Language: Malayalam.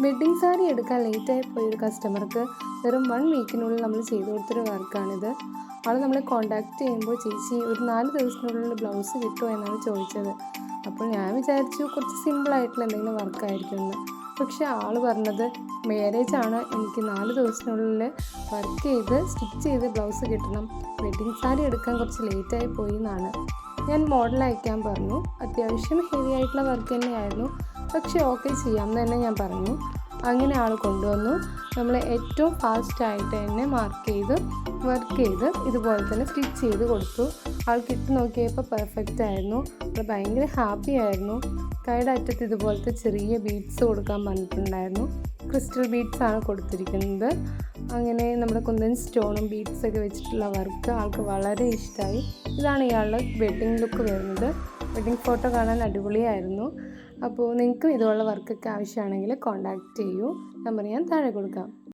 വെഡ്ഡിങ് സാരി എടുക്കാൻ ലേറ്റായി പോയൊരു കസ്റ്റമർക്ക് വെറും 1 വീക്കിനുള്ളിൽ നമ്മൾ ചെയ്തു കൊടുത്തൊരു വർക്കാണിത്. ആൾ നമ്മളെ കോൺടാക്റ്റ് ചെയ്യുമ്പോൾ ചേച്ചി ഒരു 4 ദിവസത്തിനുള്ളിൽ ബ്ലൗസ് കിട്ടുമോ എന്നാണ് ചോദിച്ചത്. അപ്പോൾ ഞാൻ വിചാരിച്ചു കുറച്ച് സിമ്പിളായിട്ടുള്ള എന്തെങ്കിലും വർക്കായിരിക്കും എന്ന്. പക്ഷേ ആൾ പറഞ്ഞത് മാരേജാണ്, എനിക്ക് 4 ദിവസത്തിനുള്ളിൽ വർക്ക് ചെയ്ത് സ്റ്റിച്ച് ചെയ്ത് ബ്ലൗസ് കിട്ടണം, വെഡ്ഡിങ് സാരി എടുക്കാൻ കുറച്ച് ലേറ്റായി പോയി എന്നാണ്. ഞാൻ മോഡൽ അയക്കാൻ പറഞ്ഞു. അത്യാവശ്യം ഹെവി ആയിട്ടുള്ള വർക്ക് തന്നെയായിരുന്നു, പക്ഷേ ഓക്കെ ചെയ്യാമെന്ന് തന്നെ ഞാൻ പറഞ്ഞു. അങ്ങനെ ആൾ കൊണ്ടുവന്നു. നമ്മൾ ഏറ്റവും ഫാസ്റ്റായിട്ട് തന്നെ മാർക്ക് ചെയ്ത് ഇതുപോലെ തന്നെ സ്റ്റിച്ച് ചെയ്ത് കൊടുത്തു. ആൾക്ക് ഇട്ട് നോക്കിയപ്പോൾ പെർഫെക്റ്റ് ആയിരുന്നു. ആൾ ഭയങ്കര ഹാപ്പി ആയിരുന്നു. കൈയുടെ അറ്റത്ത് ഇതുപോലത്തെ ചെറിയ ബീഡ്സ് കൊടുക്കാൻ പറഞ്ഞിട്ടുണ്ടായിരുന്നു. ക്രിസ്റ്റൽ ബീഡ്സാണ് കൊടുത്തിരിക്കുന്നത്. അങ്ങനെ നമ്മുടെ കുന്തൻ സ്റ്റോണും ബീഡ്സൊക്കെ വെച്ചിട്ടുള്ള വർക്ക് ആൾക്ക് വളരെ ഇഷ്ടമായി. ഇതാണ് ഇയാളുടെ വെഡ്ഡിങ് ലുക്ക് വരുന്നത്. വെഡ്ഡിങ് ഫോട്ടോ കാണാൻ അടിപൊളിയായിരുന്നു. അപ്പോൾ നിങ്ങൾക്കും ഇതുപോലുള്ള വർക്കൊക്കെ ആവശ്യമാണെങ്കിൽ കോൺടാക്റ്റ് ചെയ്യൂ. നമ്പർ ഞാൻ താഴെ കൊടുക്കാം.